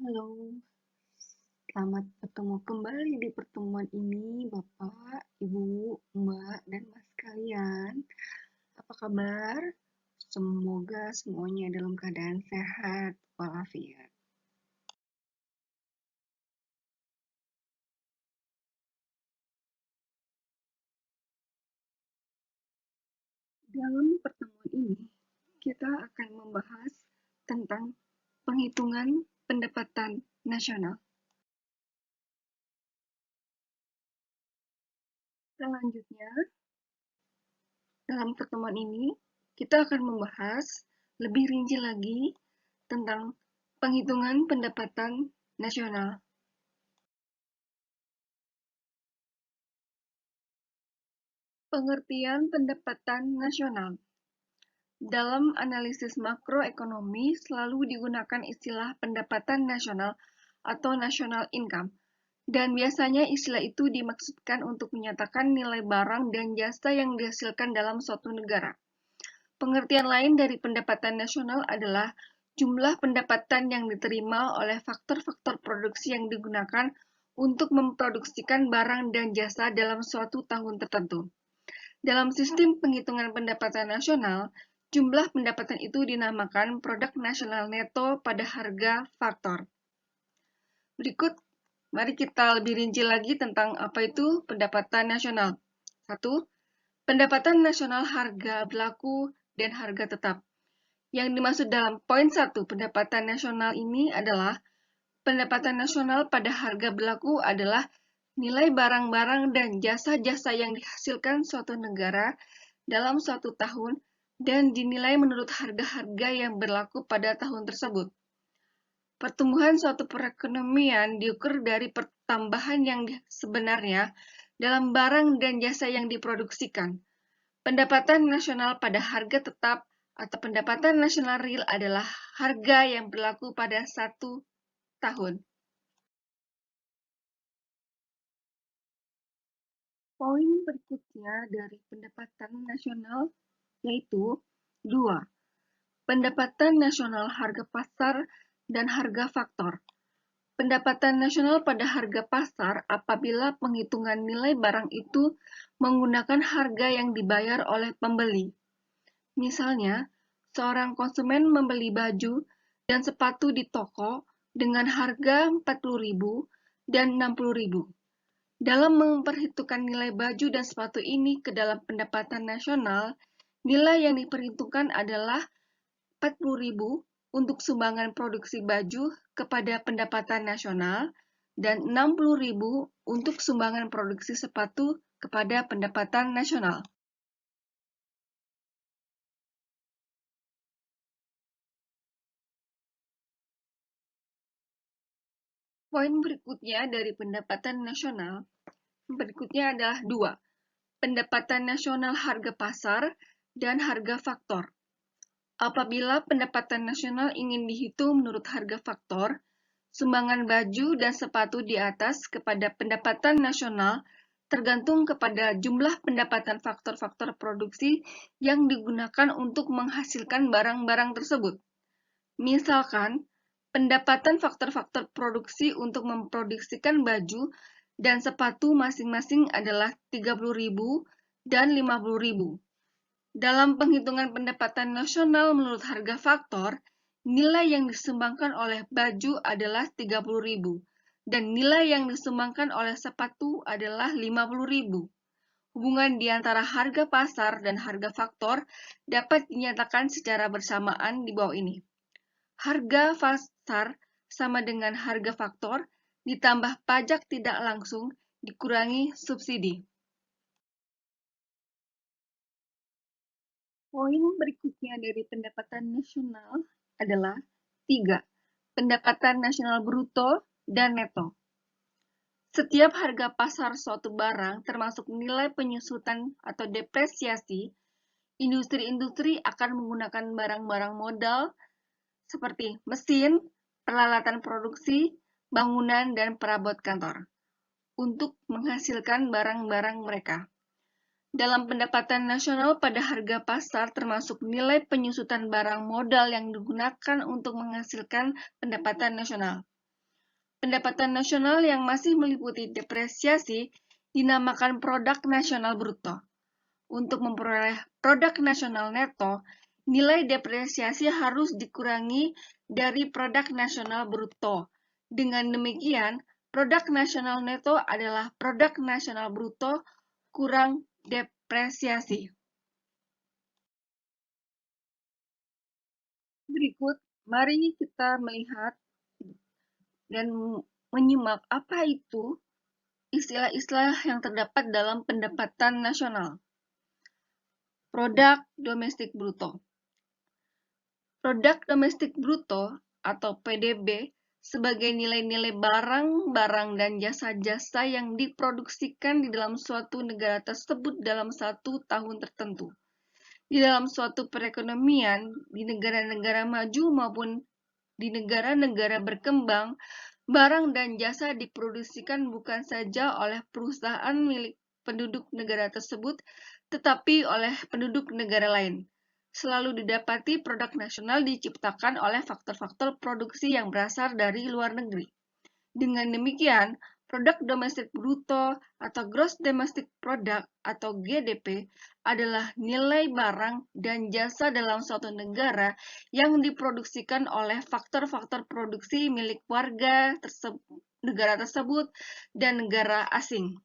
Halo, selamat bertemu kembali di pertemuan ini, Bapak, Ibu, Mbak, dan Mas sekalian. Apa kabar? Semoga semuanya dalam keadaan sehat walafiat. Dalam pertemuan ini, kita akan membahas tentang penghitungan pendapatan nasional. Selanjutnya, dalam pertemuan ini, kita akan membahas lebih rinci lagi tentang penghitungan pendapatan nasional. Pengertian pendapatan nasional. Dalam analisis makroekonomi selalu digunakan istilah pendapatan nasional atau national income, dan biasanya istilah itu dimaksudkan untuk menyatakan nilai barang dan jasa yang dihasilkan dalam suatu negara. Pengertian lain dari pendapatan nasional adalah jumlah pendapatan yang diterima oleh faktor-faktor produksi yang digunakan untuk memproduksikan barang dan jasa dalam suatu tahun tertentu. Dalam sistem penghitungan pendapatan nasional, jumlah pendapatan itu dinamakan produk nasional neto pada harga faktor. Berikut, mari kita lebih rinci lagi tentang apa itu pendapatan nasional. 1. Pendapatan nasional harga berlaku dan harga tetap. Yang dimaksud dalam poin 1 pendapatan nasional ini adalah pendapatan nasional pada harga berlaku adalah nilai barang-barang dan jasa-jasa yang dihasilkan suatu negara dalam suatu tahun dan dinilai menurut harga-harga yang berlaku pada tahun tersebut. Pertumbuhan suatu perekonomian diukur dari pertambahan yang sebenarnya dalam barang dan jasa yang diproduksikan. Pendapatan nasional pada harga tetap atau pendapatan nasional real adalah harga yang berlaku pada satu tahun. Poin berikutnya dari pendapatan nasional yaitu 2. Pendapatan nasional harga pasar dan harga faktor. Pendapatan nasional pada harga pasar apabila penghitungan nilai barang itu menggunakan harga yang dibayar oleh pembeli. Misalnya, seorang konsumen membeli baju dan sepatu di toko dengan harga 40.000 dan 60.000. Dalam memperhitungkan nilai baju dan sepatu ini ke dalam pendapatan nasional, nilai yang diperhitungkan adalah 40.000 untuk sumbangan produksi baju kepada pendapatan nasional dan 60.000 untuk sumbangan produksi sepatu kepada pendapatan nasional. Poin berikutnya dari pendapatan nasional berikutnya adalah 2. Pendapatan nasional harga pasar dan harga faktor. Apabila pendapatan nasional ingin dihitung menurut harga faktor, sumbangan baju dan sepatu di atas kepada pendapatan nasional tergantung kepada jumlah pendapatan faktor-faktor produksi yang digunakan untuk menghasilkan barang-barang tersebut. Misalkan, pendapatan faktor-faktor produksi untuk memproduksikan baju dan sepatu masing-masing adalah 30.000 dan 50.000. Dalam penghitungan pendapatan nasional menurut harga faktor, nilai yang disumbangkan oleh baju adalah 30.000 dan nilai yang disumbangkan oleh sepatu adalah 50.000. Hubungan di antara harga pasar dan harga faktor dapat dinyatakan secara bersamaan di bawah ini. Harga pasar sama dengan harga faktor ditambah pajak tidak langsung dikurangi subsidi. Poin berikutnya dari pendapatan nasional adalah 3. Pendapatan nasional bruto dan neto. Setiap harga pasar suatu barang termasuk nilai penyusutan atau depresiasi, industri-industri akan menggunakan barang-barang modal seperti mesin, peralatan produksi, bangunan, dan perabot kantor untuk menghasilkan barang-barang mereka. Dalam pendapatan nasional pada harga pasar termasuk nilai penyusutan barang modal yang digunakan untuk menghasilkan pendapatan nasional. Pendapatan nasional yang masih meliputi depresiasi dinamakan produk nasional bruto. Untuk memperoleh produk nasional neto, nilai depresiasi harus dikurangi dari produk nasional bruto. Dengan demikian, produk nasional neto adalah produk nasional bruto kurang depresiasi. Berikut, mari kita melihat dan menyimak apa itu istilah-istilah yang terdapat dalam pendapatan nasional. Produk domestik bruto. Produk domestik bruto atau PDB sebagai nilai-nilai barang-barang dan jasa-jasa yang diproduksikan di dalam suatu negara tersebut dalam satu tahun tertentu. Di dalam suatu perekonomian di negara-negara maju maupun di negara-negara berkembang, barang dan jasa diproduksikan bukan saja oleh perusahaan milik penduduk negara tersebut, tetapi oleh penduduk negara lain. Selalu didapati produk nasional diciptakan oleh faktor-faktor produksi yang berasal dari luar negeri. Dengan demikian, produk domestik bruto atau gross domestic product atau GDP adalah nilai barang dan jasa dalam suatu negara yang diproduksikan oleh faktor-faktor produksi milik warga negara tersebut dan negara asing.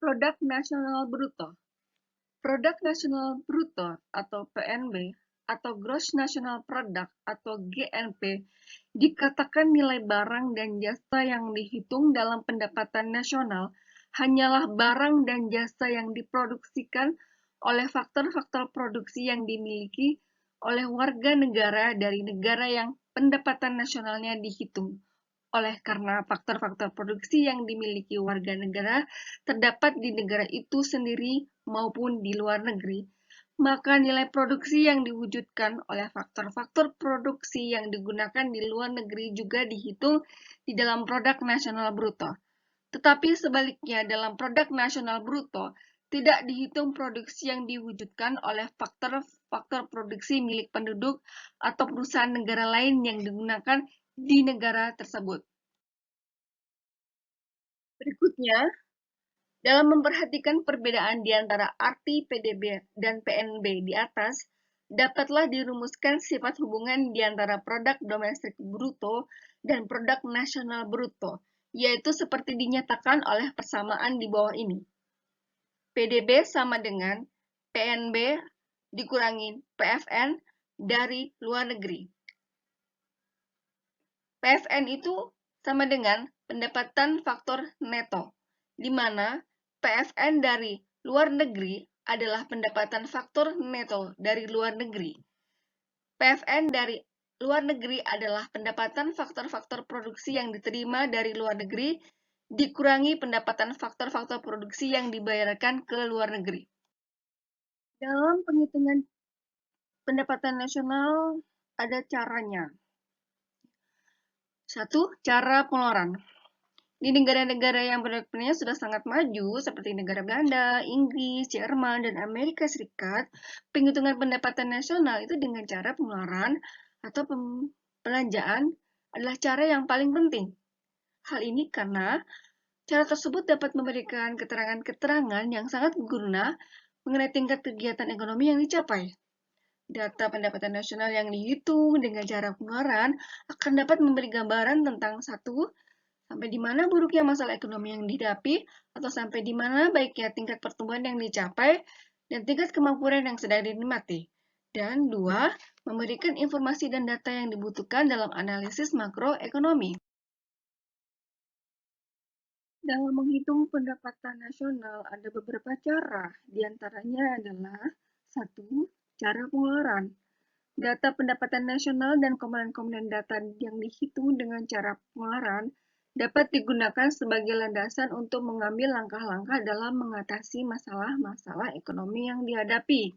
Produk nasional bruto. Produk nasional bruto atau PNB atau Gross National Product atau GNP dikatakan nilai barang dan jasa yang dihitung dalam pendapatan nasional hanyalah barang dan jasa yang diproduksikan oleh faktor-faktor produksi yang dimiliki oleh warga negara dari negara yang pendapatan nasionalnya dihitung. Oleh karena faktor-faktor produksi yang dimiliki warga negara terdapat di negara itu sendiri maupun di luar negeri, maka nilai produksi yang diwujudkan oleh faktor-faktor produksi yang digunakan di luar negeri juga dihitung di dalam produk nasional bruto. Tetapi sebaliknya, dalam produk nasional bruto tidak dihitung produksi yang diwujudkan oleh faktor-faktor produksi milik penduduk atau perusahaan negara lain yang digunakan di negara tersebut. Berikutnya, dalam memperhatikan perbedaan di antara arti PDB dan PNB di atas, dapatlah dirumuskan sifat hubungan di antara produk domestik bruto dan produk nasional bruto, yaitu seperti dinyatakan oleh persamaan di bawah ini. PDB sama dengan PNB dikurangi PFN dari luar negeri. PFN itu sama dengan pendapatan faktor neto, di mana PFN dari luar negeri adalah pendapatan faktor neto dari luar negeri. PFN dari luar negeri adalah pendapatan faktor-faktor produksi yang diterima dari luar negeri dikurangi pendapatan faktor-faktor produksi yang dibayarkan ke luar negeri. Dalam penghitungan pendapatan nasional ada caranya. Satu, cara pengeluaran. Di negara-negara yang perekonomiannya sudah sangat maju, seperti negara Belanda, Inggris, Jerman, dan Amerika Serikat, penghitungan pendapatan nasional itu dengan cara pengeluaran atau pembelanjaan adalah cara yang paling penting. Hal ini karena cara tersebut dapat memberikan keterangan-keterangan yang sangat berguna mengenai tingkat kegiatan ekonomi yang dicapai. Data pendapatan nasional yang dihitung dengan cara pengeluaran akan dapat memberi gambaran tentang satu, sampai di mana buruknya masalah ekonomi yang dihadapi, atau sampai di mana baiknya tingkat pertumbuhan yang dicapai, dan tingkat kemampuan yang sedang dinikmati. Dan dua, memberikan informasi dan data yang dibutuhkan dalam analisis makroekonomi. Dalam menghitung pendapatan nasional ada beberapa cara, diantaranya adalah satu, cara pengeluaran. Data pendapatan nasional dan komponen-komponen data yang dihitung dengan cara pengeluaran dapat digunakan sebagai landasan untuk mengambil langkah-langkah dalam mengatasi masalah-masalah ekonomi yang dihadapi.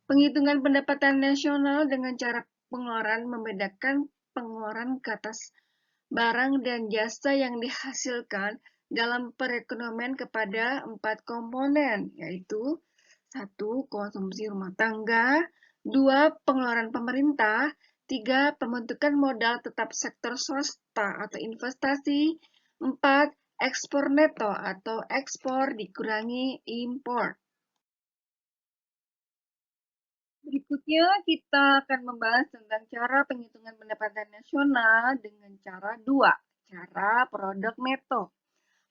Penghitungan pendapatan nasional dengan cara pengeluaran membedakan pengeluaran ke atas barang dan jasa yang dihasilkan dalam perekonomian kepada 4 komponen, yaitu 1. Konsumsi rumah tangga, 2. Pengeluaran pemerintah, 3. Pembentukan modal tetap sektor swasta atau investasi. 4. Ekspor neto atau ekspor dikurangi impor. Berikutnya kita akan membahas tentang cara penghitungan pendapatan nasional dengan cara 2. Cara produk neto.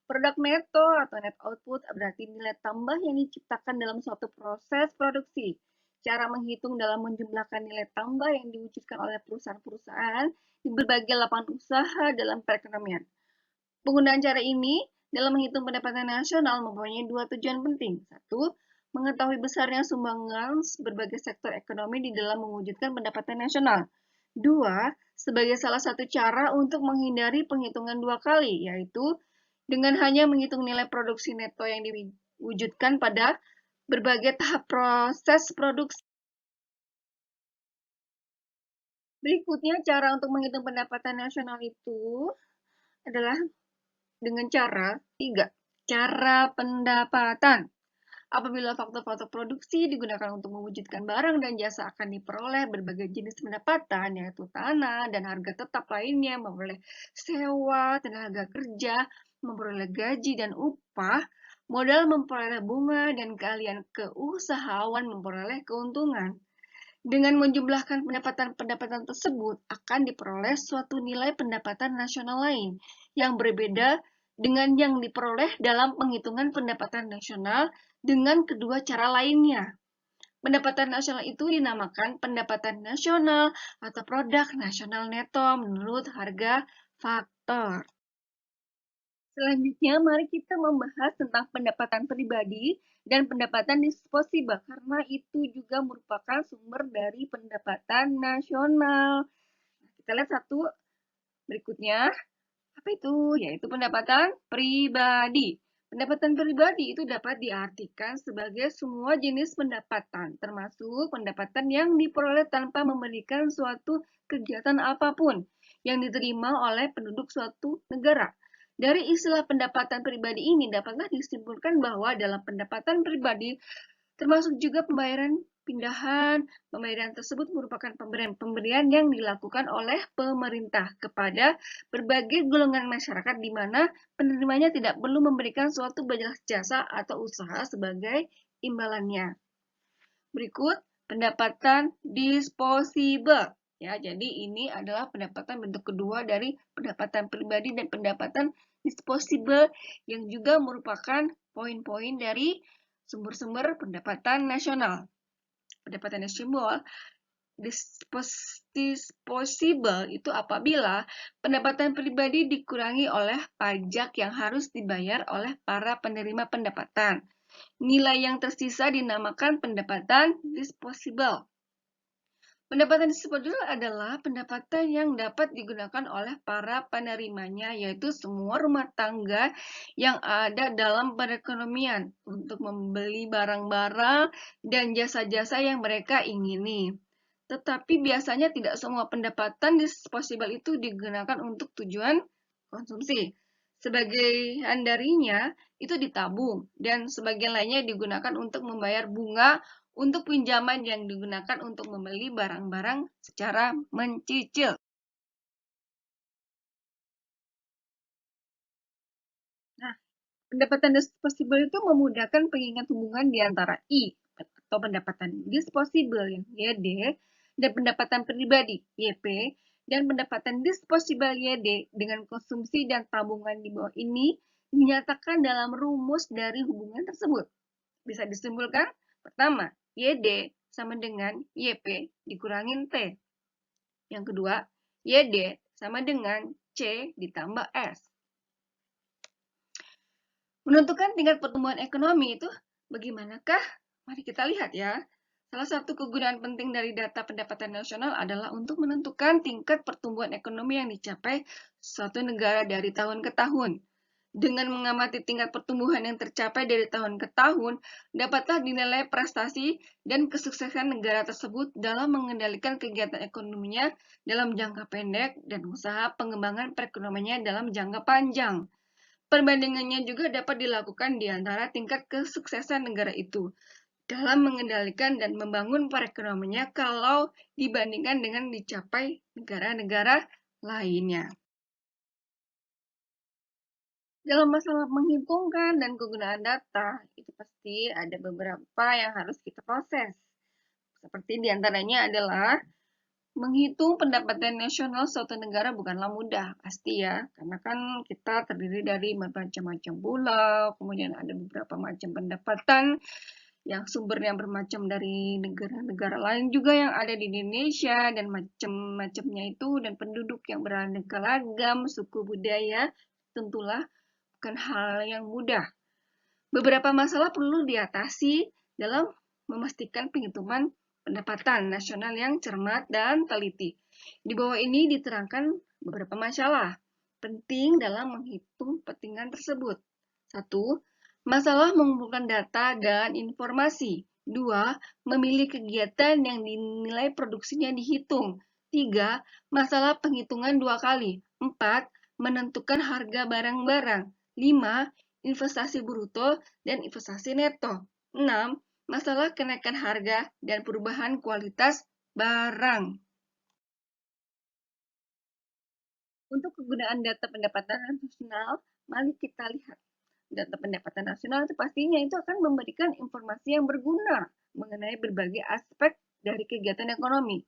Produk neto atau net output berarti nilai tambah yang diciptakan dalam suatu proses produksi. Cara menghitung dalam menjumlahkan nilai tambah yang diwujudkan oleh perusahaan-perusahaan di berbagai lapangan usaha dalam perekonomian. Penggunaan cara ini dalam menghitung pendapatan nasional mempunyai dua tujuan penting. Satu, mengetahui besarnya sumbangan berbagai sektor ekonomi di dalam mewujudkan pendapatan nasional. Dua, sebagai salah satu cara untuk menghindari penghitungan dua kali, yaitu dengan hanya menghitung nilai produksi neto yang diwujudkan pada berbagai tahap proses produksi. Berikutnya, cara untuk menghitung pendapatan nasional itu adalah dengan cara 3. Cara pendapatan. Apabila faktor-faktor produksi digunakan untuk mewujudkan barang dan jasa akan diperoleh berbagai jenis pendapatan, yaitu tanah dan harga tetap lainnya, memperoleh sewa, tenaga kerja, memperoleh gaji dan upah, modal memperoleh bunga, dan keahlian keusahawan memperoleh keuntungan. Dengan menjumlahkan pendapatan-pendapatan tersebut akan diperoleh suatu nilai pendapatan nasional lain yang berbeda dengan yang diperoleh dalam penghitungan pendapatan nasional dengan kedua cara lainnya. Pendapatan nasional itu dinamakan pendapatan nasional atau produk nasional neto menurut harga faktor. Selanjutnya, mari kita membahas tentang pendapatan pribadi dan pendapatan disposibel, karena itu juga merupakan sumber dari pendapatan nasional. Kita lihat satu berikutnya. Apa itu? Yaitu pendapatan pribadi. Pendapatan pribadi itu dapat diartikan sebagai semua jenis pendapatan, termasuk pendapatan yang diperoleh tanpa memberikan suatu kegiatan apapun yang diterima oleh penduduk suatu negara. Dari istilah pendapatan pribadi ini dapatlah disimpulkan bahwa dalam pendapatan pribadi termasuk juga pembayaran pindahan. Pembayaran tersebut merupakan pemberian yang dilakukan oleh pemerintah kepada berbagai golongan masyarakat di mana penerimanya tidak perlu memberikan suatu jasa atau usaha sebagai imbalannya. Berikut pendapatan disposibel. Ya, jadi ini adalah pendapatan bentuk kedua dari pendapatan pribadi dan pendapatan disposibel yang juga merupakan poin-poin dari sumber-sumber pendapatan nasional. Pendapatan nasional disposibel itu apabila pendapatan pribadi dikurangi oleh pajak yang harus dibayar oleh para penerima pendapatan. Nilai yang tersisa dinamakan pendapatan disposibel. Pendapatan disposibel adalah pendapatan yang dapat digunakan oleh para penerimanya, yaitu semua rumah tangga yang ada dalam perekonomian untuk membeli barang-barang dan jasa-jasa yang mereka ingini. Tetapi biasanya tidak semua pendapatan disposibel itu digunakan untuk tujuan konsumsi. Sebagian darinya itu ditabung dan sebagian lainnya digunakan untuk membayar bunga untuk pinjaman yang digunakan untuk membeli barang-barang secara mencicil. Nah, pendapatan disposibel itu memudahkan pengingat hubungan di antara I atau pendapatan disposibel yang YD dan pendapatan pribadi YP dan pendapatan disposibel YD dengan konsumsi dan tabungan di bawah ini dinyatakan dalam rumus dari hubungan tersebut. Bisa disimpulkan, pertama, YD sama dengan YP dikurangin T. Yang kedua, YD sama dengan C ditambah S. Menentukan tingkat pertumbuhan ekonomi itu bagaimanakah? Mari kita lihat ya. Salah satu kegunaan penting dari data pendapatan nasional adalah untuk menentukan tingkat pertumbuhan ekonomi yang dicapai suatu negara dari tahun ke tahun. Dengan mengamati tingkat pertumbuhan yang tercapai dari tahun ke tahun, dapatlah dinilai prestasi dan kesuksesan negara tersebut dalam mengendalikan kegiatan ekonominya dalam jangka pendek dan usaha pengembangan perekonomiannya dalam jangka panjang. Perbandingannya juga dapat dilakukan di antara tingkat kesuksesan negara itu dalam mengendalikan dan membangun perekonomiannya kalau dibandingkan dengan dicapai negara-negara lainnya. Dalam masalah menghitungkan dan kegunaan data, itu pasti ada beberapa yang harus kita proses. Seperti diantaranya adalah menghitung pendapatan nasional suatu negara bukanlah mudah, pasti ya, karena kan kita terdiri dari macam-macam pulau, kemudian ada beberapa macam pendapatan yang sumbernya bermacam dari negara-negara lain juga yang ada di Indonesia, dan macam-macamnya itu, dan penduduk yang beraneka ragam, suku budaya, tentulah bukan hal yang mudah. Beberapa masalah perlu diatasi dalam memastikan penghitungan pendapatan nasional yang cermat dan teliti. Di bawah ini diterangkan beberapa masalah penting dalam menghitung pentingan tersebut. 1. Masalah mengumpulkan data dan informasi. 2. Memilih kegiatan yang dinilai produksinya dihitung. 3. Masalah penghitungan 2 kali. 4. Menentukan harga barang-barang. 5. Investasi bruto dan investasi neto. 6. Masalah kenaikan harga dan perubahan kualitas barang. Untuk kegunaan data pendapatan nasional, mari kita lihat. Data pendapatan nasional itu pastinya itu akan memberikan informasi yang berguna mengenai berbagai aspek dari kegiatan ekonomi.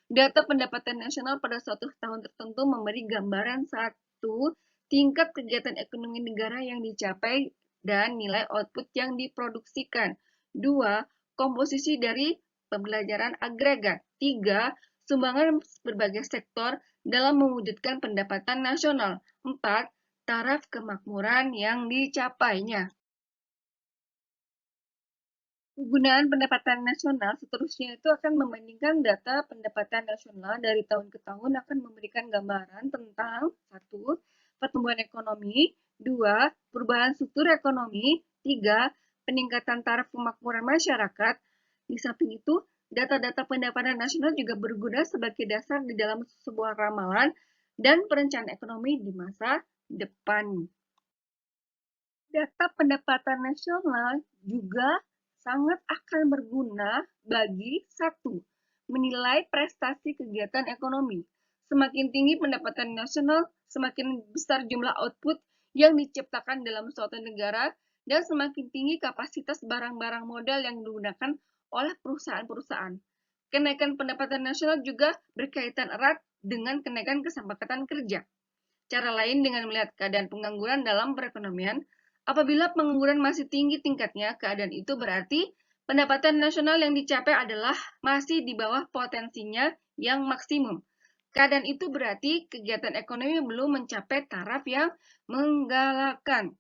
Data pendapatan nasional pada suatu tahun tertentu memberi gambaran satu, tingkat kegiatan ekonomi negara yang dicapai dan nilai output yang diproduksikan. 2. Komposisi dari pembelajaran agregat. 3. Sumbangan berbagai sektor dalam mewujudkan pendapatan nasional. 4. Taraf kemakmuran yang dicapainya. Penggunaan pendapatan nasional seterusnya itu akan membandingkan data pendapatan nasional dari tahun ke tahun, akan memberikan gambaran tentang 1. Pertumbuhan ekonomi, 2. Perubahan struktur ekonomi, 3. Peningkatan taraf kemakmuran masyarakat. Di samping itu, data-data pendapatan nasional juga berguna sebagai dasar di dalam sebuah ramalan dan perencanaan ekonomi di masa depan. Data pendapatan nasional juga sangat akan berguna bagi 1. Menilai prestasi kegiatan ekonomi. Semakin tinggi pendapatan nasional, semakin besar jumlah output yang diciptakan dalam suatu negara, dan semakin tinggi kapasitas barang-barang modal yang digunakan oleh perusahaan-perusahaan. Kenaikan pendapatan nasional juga berkaitan erat dengan kenaikan kesepakatan kerja. Cara lain dengan melihat keadaan pengangguran dalam perekonomian, apabila pengangguran masih tinggi tingkatnya, keadaan itu berarti pendapatan nasional yang dicapai adalah masih di bawah potensinya yang maksimum. Keadaan itu berarti kegiatan ekonomi belum mencapai taraf yang menggalakkan.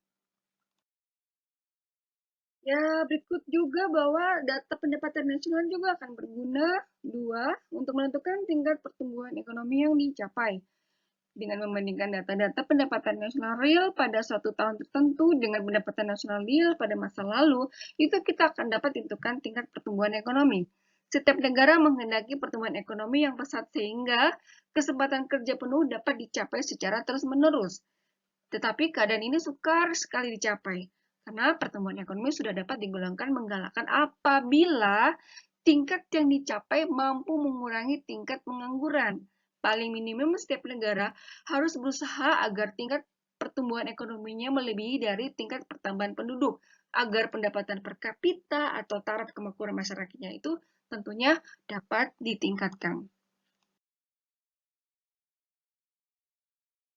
Ya, berikut juga bahwa data pendapatan nasional juga akan berguna 2 untuk menentukan tingkat pertumbuhan ekonomi yang dicapai. Dengan membandingkan data-data pendapatan nasional real pada suatu tahun tertentu dengan pendapatan nasional real pada masa lalu, itu kita akan dapat tentukan tingkat pertumbuhan ekonomi. Setiap negara menghendaki pertumbuhan ekonomi yang pesat sehingga kesempatan kerja penuh dapat dicapai secara terus-menerus. Tetapi keadaan ini sukar sekali dicapai, karena pertumbuhan ekonomi sudah dapat digolongkan menggalakkan apabila tingkat yang dicapai mampu mengurangi tingkat pengangguran. Paling minimum setiap negara harus berusaha agar tingkat pertumbuhan ekonominya melebihi dari tingkat pertambahan penduduk, agar pendapatan per kapita atau taraf kemakmuran masyarakatnya itu tentunya dapat ditingkatkan.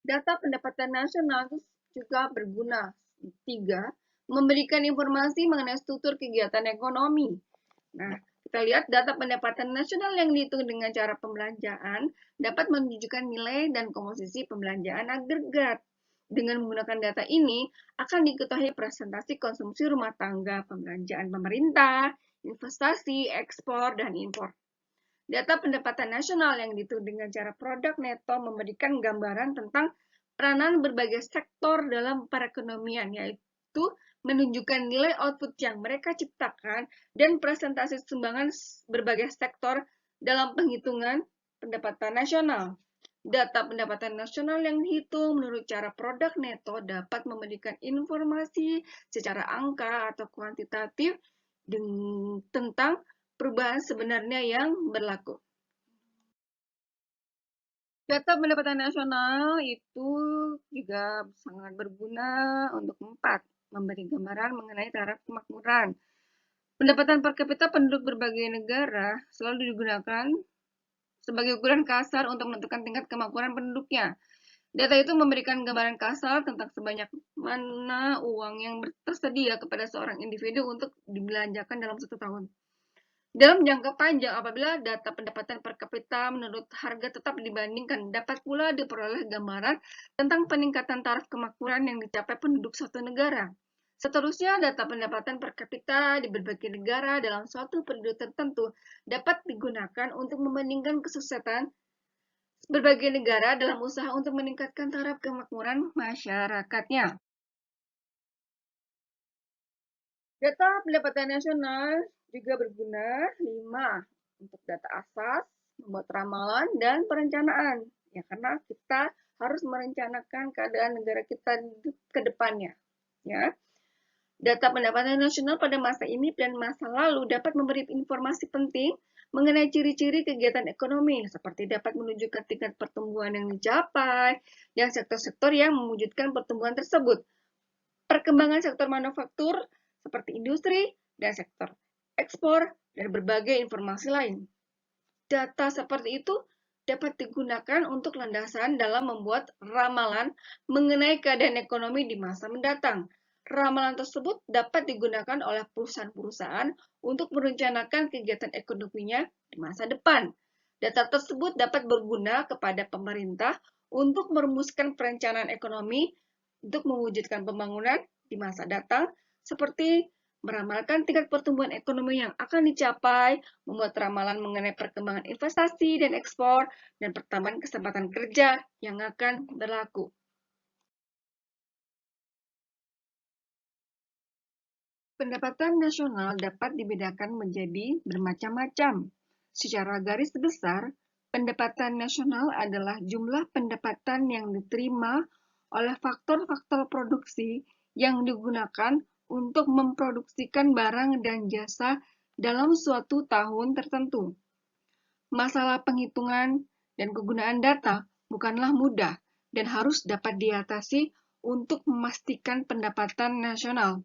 Data pendapatan nasional juga berguna. 3. Memberikan informasi mengenai struktur kegiatan ekonomi. Nah, kita lihat data pendapatan nasional yang dihitung dengan cara pembelanjaan dapat menunjukkan nilai dan komposisi pembelanjaan agregat. Dengan menggunakan data ini, akan diketahui presentasi konsumsi rumah tangga, pembelanjaan pemerintah, investasi, ekspor, dan impor. Data pendapatan nasional yang dihitung dengan cara produk neto memberikan gambaran tentang peranan berbagai sektor dalam perekonomian, yaitu menunjukkan nilai output yang mereka ciptakan dan presentasi sumbangan berbagai sektor dalam penghitungan pendapatan nasional. Data pendapatan nasional yang dihitung menurut cara produk neto dapat memberikan informasi secara angka atau kuantitatif tentang perubahan sebenarnya yang berlaku. Data pendapatan nasional itu juga sangat berguna untuk memberi gambaran mengenai taraf kemakmuran. Pendapatan per kapita penduduk berbagai negara selalu digunakan sebagai ukuran kasar untuk menentukan tingkat kemakmuran penduduknya. Data itu memberikan gambaran kasar tentang sebanyak mana uang yang tersedia kepada seorang individu untuk dibelanjakan dalam satu tahun. Dalam jangka panjang, apabila data pendapatan per kapita menurut harga tetap dibandingkan, dapat pula diperoleh gambaran tentang peningkatan taraf kemakmuran yang dicapai penduduk suatu negara. Seterusnya, data pendapatan per kapita di berbagai negara dalam suatu periode tertentu dapat digunakan untuk membandingkan kesuksesan berbagai negara dalam usaha untuk meningkatkan taraf kemakmuran masyarakatnya. Data pendapatan nasional juga berguna 5 untuk data asas, membuat ramalan, dan perencanaan. Ya, karena kita harus merencanakan keadaan negara kita ke depannya. Ya. Data pendapatan nasional pada masa ini dan masa lalu dapat memberi informasi penting mengenai ciri-ciri kegiatan ekonomi, seperti dapat menunjukkan tingkat pertumbuhan yang dicapai dan sektor-sektor yang mewujudkan pertumbuhan tersebut. Perkembangan sektor manufaktur seperti industri dan sektor ekspor dan berbagai informasi lain. Data seperti itu dapat digunakan untuk landasan dalam membuat ramalan mengenai keadaan ekonomi di masa mendatang. Ramalan tersebut dapat digunakan oleh perusahaan-perusahaan untuk merencanakan kegiatan ekonominya di masa depan. Data tersebut dapat berguna kepada pemerintah untuk merumuskan perencanaan ekonomi untuk mewujudkan pembangunan di masa datang, seperti meramalkan tingkat pertumbuhan ekonomi yang akan dicapai, membuat ramalan mengenai perkembangan investasi dan ekspor, dan pertambahan kesempatan kerja yang akan berlaku. Pendapatan nasional dapat dibedakan menjadi bermacam-macam. Secara garis besar, pendapatan nasional adalah jumlah pendapatan yang diterima oleh faktor-faktor produksi yang digunakan untuk memproduksikan barang dan jasa dalam suatu tahun tertentu. Masalah penghitungan dan kegunaan data bukanlah mudah dan harus dapat diatasi untuk memastikan pendapatan nasional.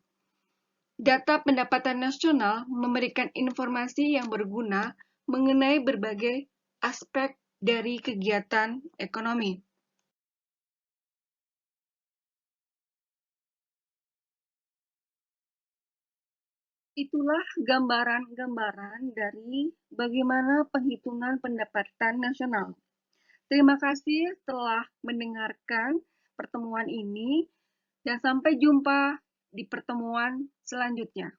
Data pendapatan nasional memberikan informasi yang berguna mengenai berbagai aspek dari kegiatan ekonomi. Itulah gambaran-gambaran dari bagaimana penghitungan pendapatan nasional. Terima kasih telah mendengarkan pertemuan ini dan sampai jumpa di pertemuan selanjutnya.